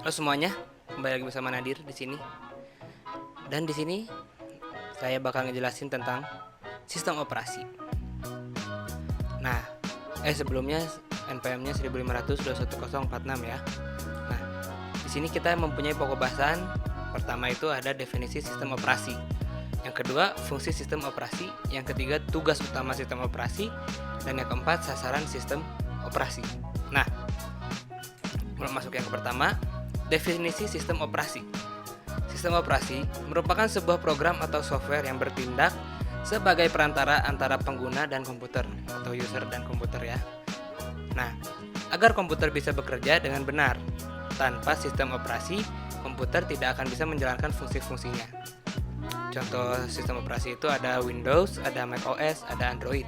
Halo semuanya, kembali lagi bersama Nadir di sini. Dan di sini saya bakal ngejelasin tentang sistem operasi. Nah, sebelumnya NPM-nya 1500-21046 ya. Nah, di sini kita mempunyai pokok bahasan. Pertama itu ada definisi sistem operasi. Yang kedua, fungsi sistem operasi. Yang ketiga, tugas utama sistem operasi. Dan yang keempat, sasaran sistem operasi. Nah, mulai masuk yang pertama, definisi sistem operasi. Sistem operasi merupakan sebuah program atau software yang bertindak sebagai perantara antara pengguna dan komputer atau user dan komputer ya. Nah, agar komputer bisa bekerja dengan benar, tanpa sistem operasi, komputer tidak akan bisa menjalankan fungsi-fungsinya. Contoh sistem operasi itu ada Windows, ada Mac OS, ada Android.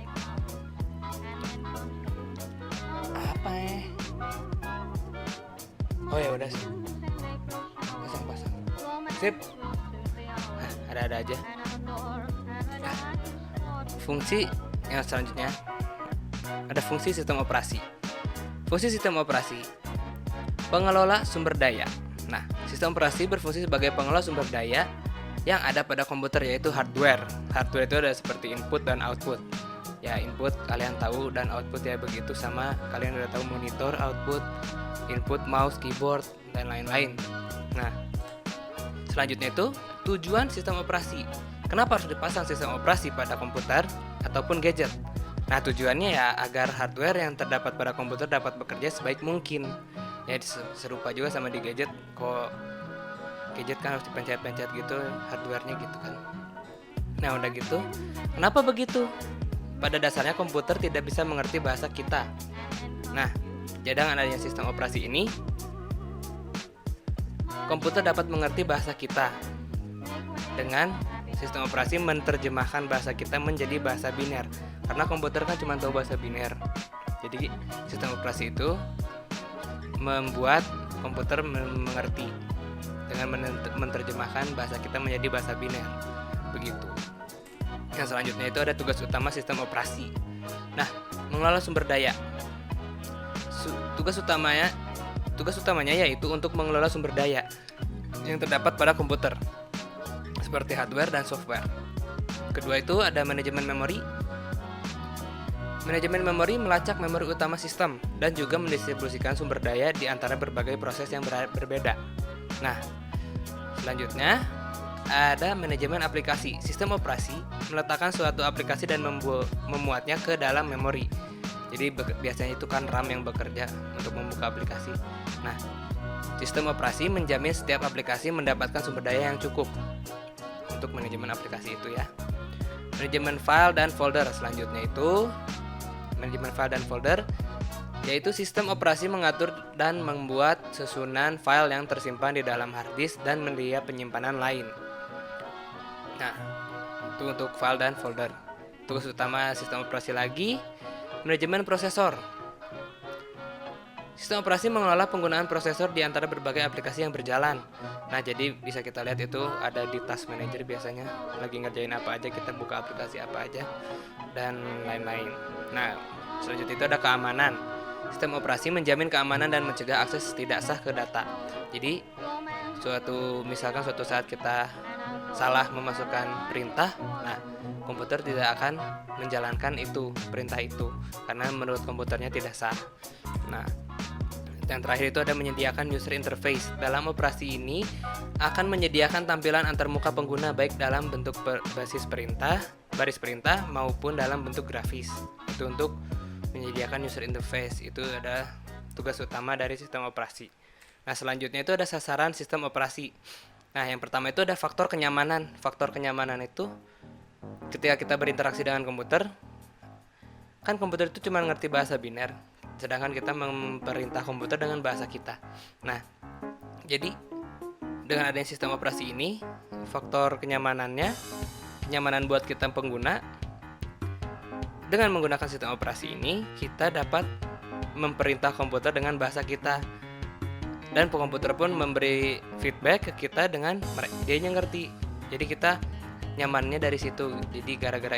Apa ya? Oh ya udah sih. Pasang. Sip. Nah, ada-ada aja. Nah, fungsi yang selanjutnya ada fungsi sistem operasi. Fungsi sistem operasi pengelola sumber daya. Nah, sistem operasi berfungsi sebagai pengelola sumber daya yang ada pada komputer, yaitu hardware. Hardware itu ada seperti input dan output. Ya, input kalian tahu dan output ya begitu, sama kalian udah tahu monitor, output, input, mouse, keyboard dan lain-lain. Nah, selanjutnya itu tujuan sistem operasi. Kenapa harus dipasang sistem operasi pada komputer ataupun gadget? Nah, tujuannya ya agar hardware yang terdapat pada komputer dapat bekerja sebaik mungkin. Ya serupa juga sama di gadget. Kok gadget kan harus dipencet-pencet gitu hardwarenya gitu kan. Nah, udah gitu. Kenapa begitu? Pada dasarnya komputer tidak bisa mengerti bahasa kita. Nah, dengan adanya sistem operasi ini, komputer dapat mengerti bahasa kita. Dengan sistem operasi menerjemahkan bahasa kita menjadi bahasa biner. Karena komputer kan cuma tahu bahasa biner. Jadi sistem operasi itu membuat komputer mengerti dengan menerjemahkan bahasa kita menjadi bahasa biner. Begitu. Yang selanjutnya itu ada tugas utama sistem operasi. Nah, mengelola sumber daya. Tugas utamanya yaitu untuk mengelola sumber daya yang terdapat pada komputer, seperti hardware dan software. Kedua itu ada manajemen memori. Manajemen memori melacak memori utama sistem dan juga mendistribusikan sumber daya di antara berbagai proses yang berbeda. Nah, selanjutnya ada manajemen aplikasi. Sistem operasi meletakkan suatu aplikasi dan memuatnya ke dalam memori. Jadi biasanya itu kan RAM yang bekerja untuk membuka aplikasi. Nah, sistem operasi menjamin setiap aplikasi mendapatkan sumber daya yang cukup untuk manajemen aplikasi itu ya. Manajemen file dan folder selanjutnya itu manajemen file dan folder, yaitu sistem operasi mengatur dan membuat susunan file yang tersimpan di dalam hard disk dan media penyimpanan lain. Nah, itu untuk file dan folder. Tugas utama sistem operasi lagi, manajemen prosesor. Sistem operasi mengelola penggunaan prosesor di antara berbagai aplikasi yang berjalan. Nah, jadi bisa kita lihat itu ada di task manager biasanya. Lagi ngerjain apa aja, kita buka aplikasi apa aja, dan lain-lain. Nah, selanjutnya itu ada keamanan. Sistem operasi menjamin keamanan dan mencegah akses tidak sah ke data. Jadi, misalkan suatu saat kita salah memasukkan perintah, nah komputer tidak akan menjalankan perintah itu karena menurut komputernya tidak sah. Nah, yang terakhir itu ada menyediakan user interface. Dalam operasi ini akan menyediakan tampilan antarmuka pengguna baik dalam bentuk baris perintah maupun dalam bentuk grafis. Itu untuk menyediakan user interface. Itu ada tugas utama dari sistem operasi. Nah, selanjutnya itu ada sasaran sistem operasi. Nah, yang pertama itu ada faktor kenyamanan. Faktor kenyamanan itu ketika kita berinteraksi dengan komputer, kan komputer itu cuma ngerti bahasa biner, sedangkan kita memerintah komputer dengan bahasa kita. Nah, jadi dengan adanya sistem operasi ini, faktor kenyamanan buat kita pengguna, dengan menggunakan sistem operasi ini, kita dapat memerintah komputer dengan bahasa kita. Dan komputer pun memberi feedback ke kita dengan dia ngerti. Jadi kita nyamannya dari situ. Jadi gara-gara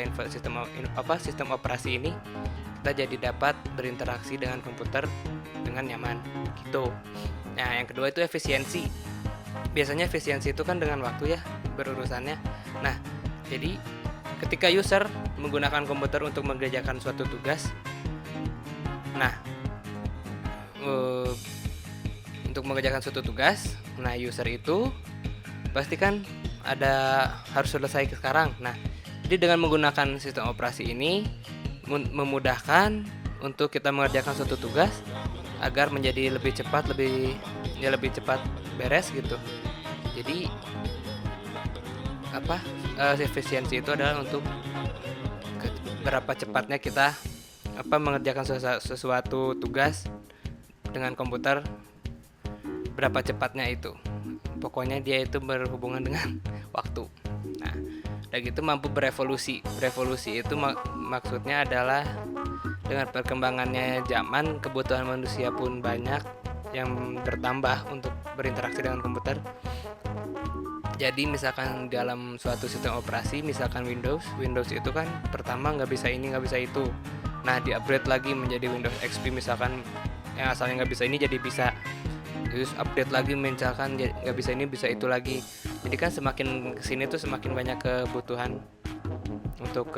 sistem operasi ini, kita jadi dapat berinteraksi dengan komputer dengan nyaman gitu. Nah, yang kedua itu efisiensi. Biasanya efisiensi itu kan dengan waktu ya berurusannya. Nah, jadi ketika user menggunakan komputer untuk mengerjakan suatu tugas, nah untuk mengerjakan suatu tugas, nah user itu pasti kan harus selesai sekarang. Nah, jadi dengan menggunakan sistem operasi ini memudahkan untuk kita mengerjakan suatu tugas agar menjadi lebih cepat, lebih cepat beres gitu. Jadi efisiensi itu adalah untuk berapa cepatnya kita mengerjakan sesuatu tugas dengan komputer, berapa cepatnya itu. Pokoknya dia itu berhubungan dengan waktu. Nah, udah gitu mampu berevolusi. Berevolusi itu maksudnya adalah dengan perkembangannya zaman, kebutuhan manusia pun banyak yang bertambah untuk berinteraksi dengan komputer. Jadi misalkan dalam suatu sistem operasi, misalkan Windows itu kan pertama nggak bisa ini, nggak bisa itu. Nah, di-upgrade lagi menjadi Windows XP misalkan, yang asalnya nggak bisa ini jadi bisa. Terus update lagi misalkan nggak bisa ini, bisa itu lagi. Jadi kan semakin kesini tuh semakin banyak kebutuhan untuk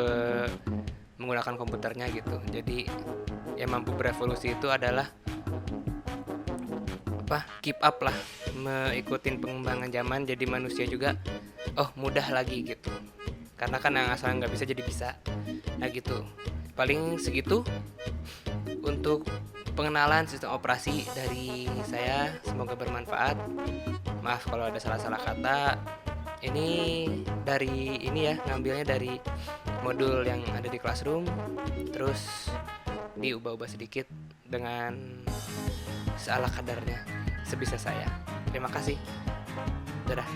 menggunakan komputernya gitu. Jadi yang mampu berevolusi itu adalah keep up lah, mengikutin pengembangan zaman. Jadi manusia juga mudah lagi gitu, karena kan yang asalnya nggak bisa jadi bisa. Nah gitu, paling segitu untuk pengenalan sistem operasi dari saya. Semoga bermanfaat. Maaf kalau ada salah-salah kata. Ini dari ngambilnya dari modul yang ada di Classroom, terus diubah-ubah sedikit dengan seala kadarnya sebisa saya. Terima kasih. Dadah.